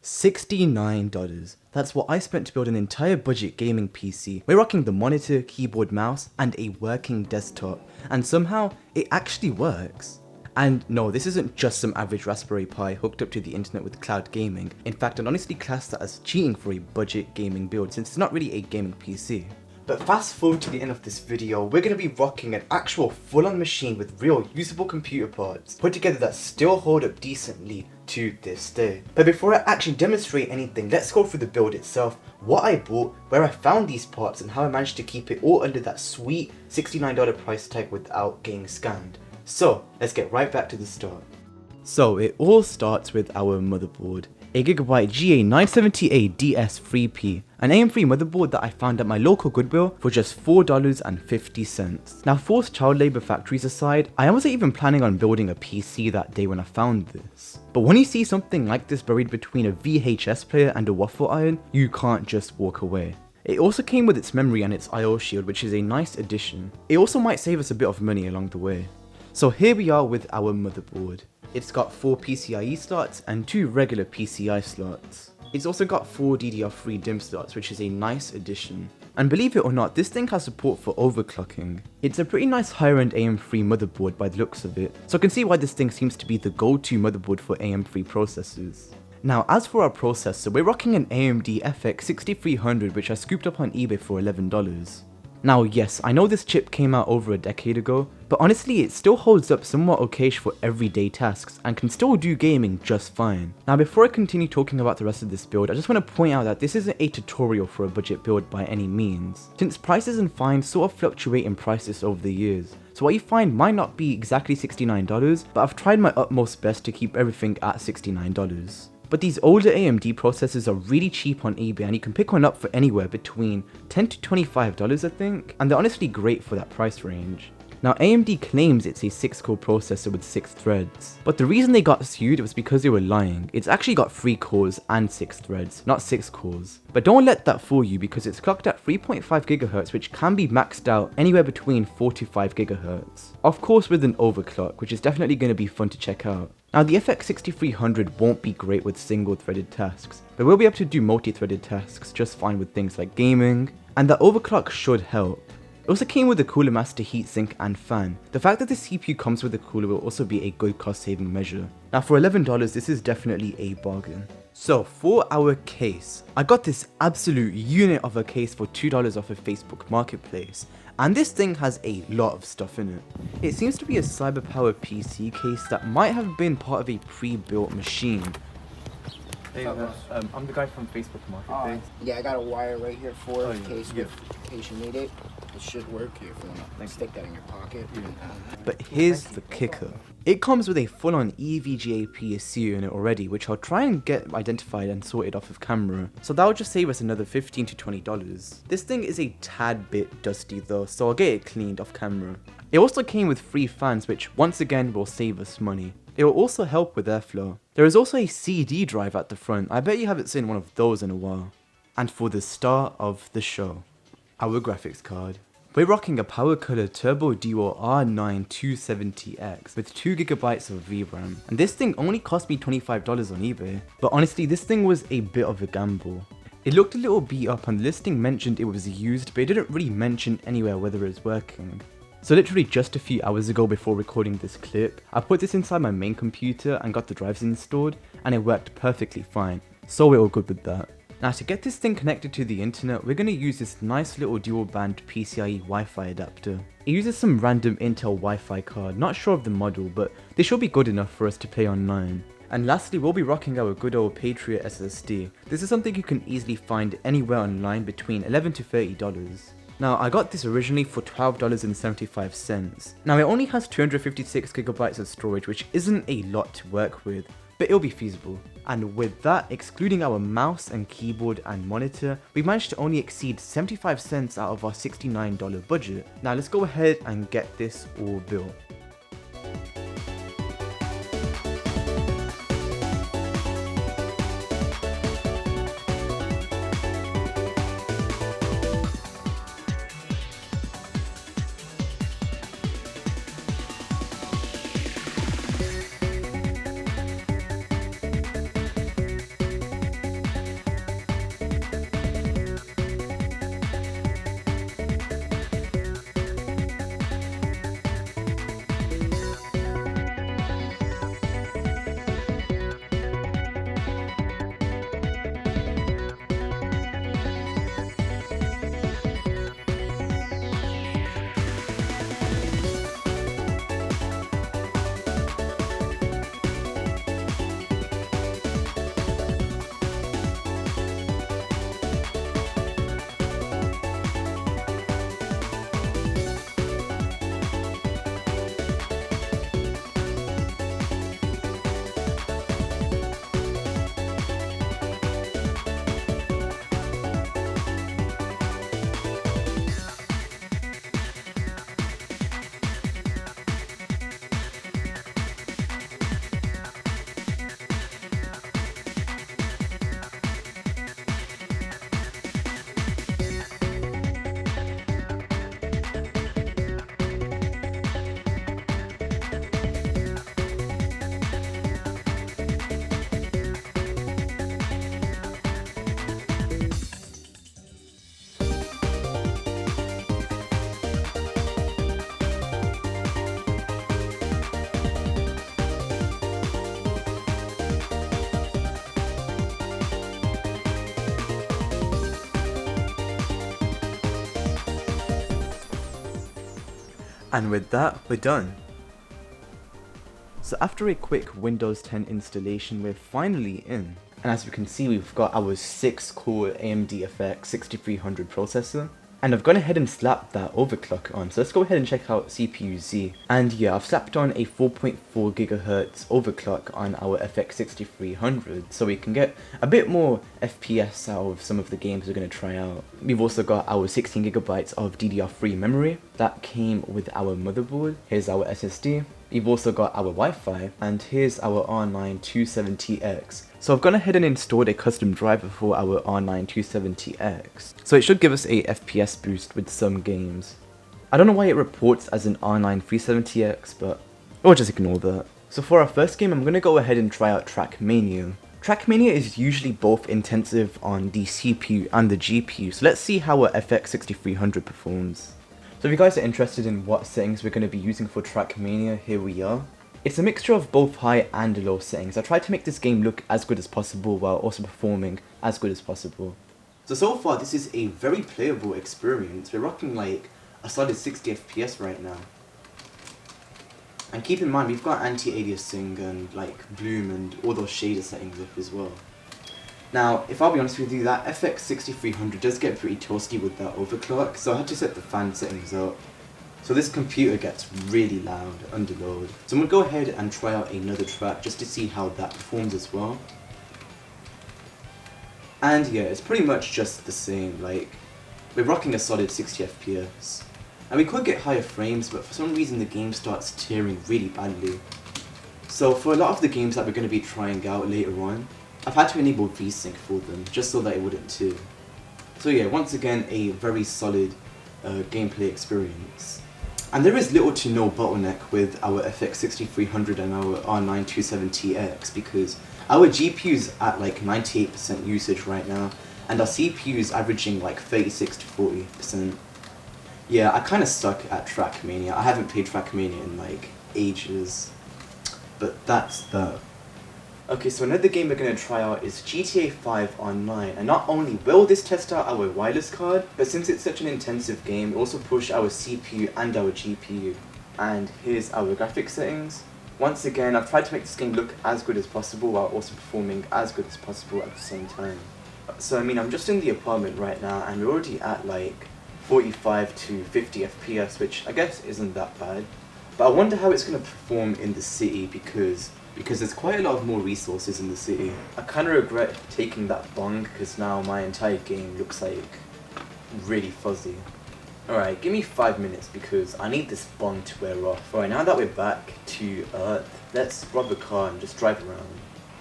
$69. That's what I spent to build an entire budget gaming PC. We're rocking the monitor, keyboard, mouse, and a working desktop. And somehow, it actually works. And no, this isn't just some average Raspberry Pi hooked up to the internet with cloud gaming. In fact, I'd honestly class that as cheating for a budget gaming build since it's not really a gaming PC. But fast forward to the end of this video, we're going to be rocking an actual full-on machine with real usable computer parts put together that still hold up decently to this day. But before I actually demonstrate anything, let's go through the build itself, what I bought, where I found these parts, and how I managed to keep it all under that sweet $69 price tag without getting scammed. So let's get right back to the start. So it all starts with our motherboard. A Gigabyte GA970A DS3P, an AM3 motherboard that I found at my local Goodwill for just $4.50. Now, forced child labour factories aside, I wasn't even planning on building a PC that day when I found this. But when you see something like this buried between a VHS player and a waffle iron, you can't just walk away. It also came with its memory and its I/O shield, which is a nice addition. It also might save us a bit of money along the way. So here we are with our motherboard. It's got 4 PCIe slots and 2 regular PCI slots. It's also got 4 DDR3 DIMM slots, which is a nice addition. And believe it or not, this thing has support for overclocking. It's a pretty nice higher end AM3 motherboard by the looks of it, so I can see why this thing seems to be the go-to motherboard for AM3 processors. Now, as for our processor, we're rocking an AMD FX 6300, which I scooped up on eBay for $11. Now yes, I know this chip came out over a decade ago, but honestly it still holds up somewhat okayish for everyday tasks and can still do gaming just fine. Now before I continue talking about the rest of this build, I just want to point out that this isn't a tutorial for a budget build by any means, since prices and finds sort of fluctuate in prices over the years. So what you find might not be exactly $69, but I've tried my utmost best to keep everything at $69. But these older AMD processors are really cheap on eBay and you can pick one up for anywhere between $10 to $25 I think, and they're honestly great for that price range. Now AMD claims it's a 6-core processor with 6 threads, but the reason they got sued was because they were lying. It's actually got 3 cores and 6 threads, not 6 cores. But don't let that fool you because it's clocked at 3.5 GHz, which can be maxed out anywhere between 4 to 5 GHz. Of course with an overclock, which is definitely going to be fun to check out. Now the FX 6300 won't be great with single threaded tasks, but we'll be able to do multi-threaded tasks just fine with things like gaming, and the overclock should help. It also came with a Cooler Master heatsink and fan. The fact that the CPU comes with a cooler will also be a good cost saving measure. Now for $11 this is definitely a bargain. So for our case, I got this absolute unit of a case for $2 off of Facebook Marketplace. And this thing has a lot of stuff in it. It seems to be a CyberPower PC case that might have been part of a pre-built machine. Hey, I'm the guy from Facebook Marketplace. Yeah, I got a wire right here for in case you need it. It should work here if you want to stick that in your pocket. But here's the kicker. It comes with a full-on EVGA PSU in it already, which I'll try and get identified and sorted off of camera. So that'll just save us another $15 to $20. This thing is a tad bit dusty though, so I'll get it cleaned off camera. It also came with 3 fans, which once again will save us money. It will also help with airflow. There is also a CD drive at the front. I bet you haven't seen one of those in a while. And for the star of the show, our graphics card. We're rocking a PowerColor Turbo Duo R9 270X with 2GB of VRAM, and this thing only cost me $25 on eBay, but honestly this thing was a bit of a gamble. It looked a little beat up and the listing mentioned it was used, but it didn't really mention anywhere whether it was working. So literally just a few hours ago before recording this clip, I put this inside my main computer and got the drives installed, and it worked perfectly fine, so we're all good with that. Now to get this thing connected to the internet, we're going to use this nice little dual band PCIe Wi-Fi adapter. It uses some random Intel Wi-Fi card, not sure of the model, but they should be good enough for us to play online. And lastly, we'll be rocking our good old Patriot SSD. This is something you can easily find anywhere online between $11 to $30. Now I got this originally for $12.75. Now it only has 256GB of storage, which isn't a lot to work with, but it'll be feasible. And with that, excluding our mouse and keyboard and monitor, we managed to only exceed 75 cents out of our $69 budget. Now let's go ahead and get this all built. And with that, we're done. So after a quick Windows 10 installation, we're finally in. And as you can see, we've got our 6-core AMD FX 6300 processor. And I've gone ahead and slapped that overclock on. So let's go ahead and check out CPU-Z. And yeah, I've slapped on a 4.4 GHz overclock on our FX 6300. So we can get a bit more FPS out of some of the games we're going to try out. We've also got our 16 GB of DDR3 memory. That came with our motherboard. Here's our SSD. We've also got our Wi-Fi, and here's our R9 270X. So I've gone ahead and installed a custom driver for our R9 270X. So it should give us a FPS boost with some games. I don't know why it reports as an R9 370X, but we'll just ignore that. So for our first game, I'm going to go ahead and try out TrackMania. TrackMania is usually both intensive on the CPU and the GPU, so let's see how our FX 6300 performs. So if you guys are interested in what settings we're going to be using for TrackMania, here we are. It's a mixture of both high and low settings. I tried to make this game look as good as possible while also performing as good as possible. So far this is a very playable experience. We're rocking like a solid 60 FPS right now. And keep in mind we've got anti-aliasing and like bloom and all those shader settings up as well. Now, if I'll be honest with you, that FX 6300 does get pretty toasty with that overclock, so I had to set the fan settings up. So this computer gets really loud under load. So I'm going to go ahead and try out another track just to see how that performs as well. And yeah, it's pretty much just the same, like, we're rocking a solid 60 FPS. And we could get higher frames, but for some reason the game starts tearing really badly. So for a lot of the games that we're going to be trying out later on, I've had to enable VSync for them, just so that it wouldn't tear. So yeah, once again, a very solid gameplay experience. And there is little to no bottleneck with our FX 6300 and our R9 270X because our GPU's at like 98% usage right now, and our CPU's averaging like 36 to 40%. Yeah, I kinda suck at TrackMania. I haven't played TrackMania in like ages, but that's that. Okay, so another game we're going to try out is GTA 5 Online, and not only will this test out our wireless card, but since it's such an intensive game, it also push our CPU and our GPU. And here's our graphics settings. Once again, I've tried to make this game look as good as possible while also performing as good as possible at the same time. So I mean, I'm just in the apartment right now, and we're already at like 45 to 50 FPS, which I guess isn't that bad. But I wonder how it's going to perform in the city because there's quite a lot of more resources in the city. I kind of regret taking that bong because now my entire game looks like really fuzzy. Alright, give me 5 minutes because I need this bong to wear off. Alright, now that we're back to Earth, let's rob a car and just drive around.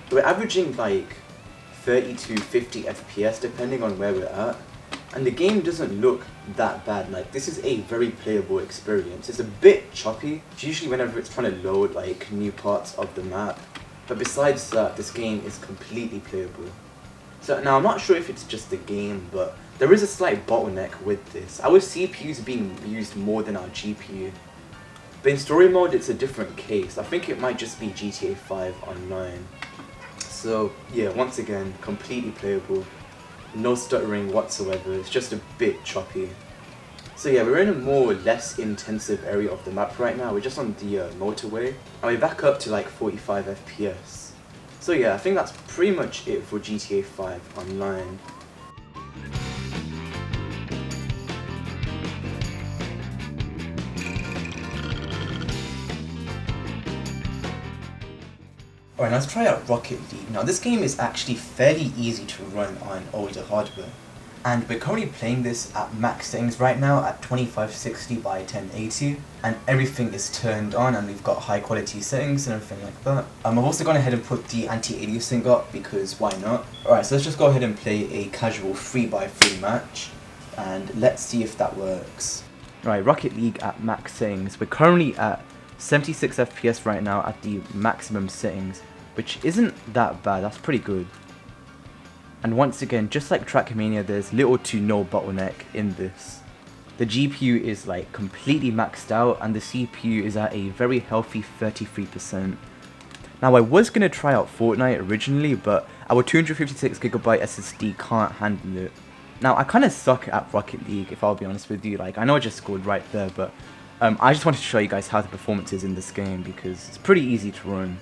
So we're averaging like 30 to 50 FPS depending on where we're at. And the game doesn't look that bad. Like, this is a very playable experience. It's a bit choppy, usually whenever it's trying to load like new parts of the map. But besides that, this game is completely playable. So now I'm not sure if it's just the game, but there is a slight bottleneck with this. Our CPU is being used more than our GPU. But in story mode, it's a different case. I think it might just be GTA 5 Online. So yeah, once again, completely playable. No stuttering whatsoever, it's just a bit choppy. So yeah, we're in a more or less intensive area of the map right now. We're just on the motorway, and we're back up to like 45 FPS. So yeah, I think that's pretty much it for GTA 5 Online. Alright, let's try out Rocket League. Now this game is actually fairly easy to run on older hardware. And we're currently playing this at max settings right now at 2560 by 1080. And everything is turned on and we've got high quality settings and everything like that. I've also gone ahead and put the anti-aliasing up because why not? Alright, so let's just go ahead and play a casual 3x3 match. And let's see if that works. Alright, Rocket League at max settings. We're currently at 76 FPS right now at the maximum settings, which isn't that bad, that's pretty good. And once again, just like TrackMania, there's little to no bottleneck in this. The GPU is like completely maxed out and the CPU is at a very healthy 33%. Now I was going to try out Fortnite originally, but our 256GB SSD can't handle it. Now I kind of suck at Rocket League if I'll be honest with you, like I know I just scored right there, but I just wanted to show you guys how the performance is in this game because it's pretty easy to run.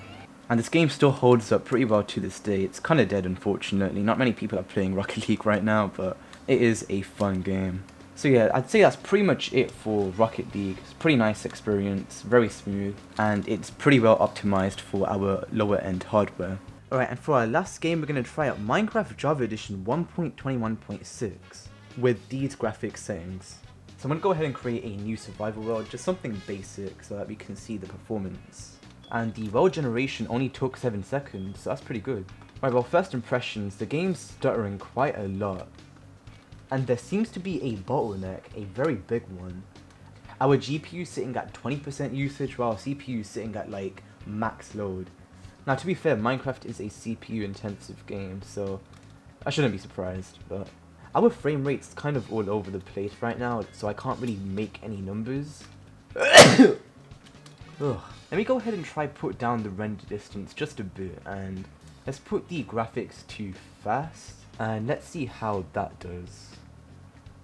And this game still holds up pretty well to this day. It's kind of dead, unfortunately. Not many people are playing Rocket League right now, but it is a fun game. So yeah, I'd say that's pretty much it for Rocket League. It's a pretty nice experience, very smooth, and it's pretty well optimized for our lower end hardware. Alright, and for our last game, we're going to try out Minecraft Java Edition 1.21.6 with these graphics settings. So I'm going to go ahead and create a new survival world, just something basic so that we can see the performance. And the world generation only took 7 seconds, so that's pretty good. Right, well, first impressions, the game's stuttering quite a lot. And there seems to be a bottleneck, a very big one. Our GPU sitting at 20% usage while CPU is sitting at like max load. Now to be fair, Minecraft is a CPU intensive game, so I shouldn't be surprised, but our frame rate's kind of all over the place right now, so I can't really make any numbers. Ugh. Let me go ahead and try put down the render distance just a bit, and let's put the graphics to fast, and let's see how that does.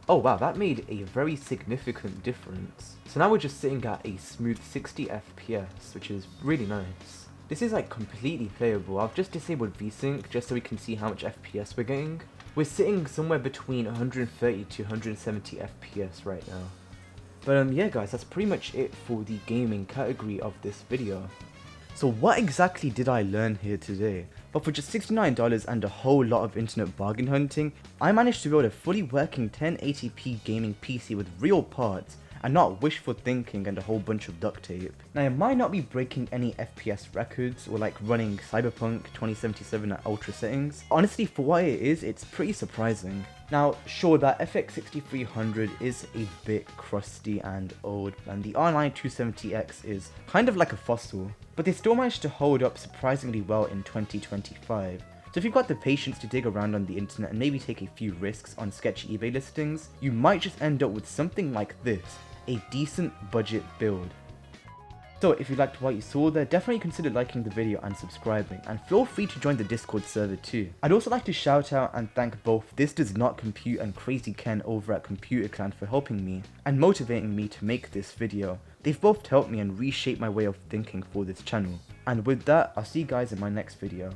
Oh wow, that made a very significant difference. So now we're just sitting at a smooth 60 FPS, which is really nice. This is like completely playable. I've just disabled VSync just so we can see how much FPS we're getting. We're sitting somewhere between 130 to 170 FPS right now. But yeah guys, that's pretty much it for the gaming category of this video. So what exactly did I learn here today? But for just $69 and a whole lot of internet bargain hunting, I managed to build a fully working 1080p gaming PC with real parts and not wishful thinking and a whole bunch of duct tape. Now it might not be breaking any FPS records or like running Cyberpunk 2077 at ultra settings. Honestly, for what it is, it's pretty surprising. Now sure, that FX 6300 is a bit crusty and old, and the R9 270X is kind of like a fossil, but they still managed to hold up surprisingly well in 2025. So if you've got the patience to dig around on the internet and maybe take a few risks on sketchy eBay listings, you might just end up with something like this, a decent budget build. So if you liked what you saw there, definitely consider liking the video and subscribing, and feel free to join the Discord server too. I'd also like to shout out and thank both This Does Not Compute and Crazy Ken over at Computer Clan for helping me and motivating me to make this video. They've both helped me and reshaped my way of thinking for this channel. And with that, I'll see you guys in my next video.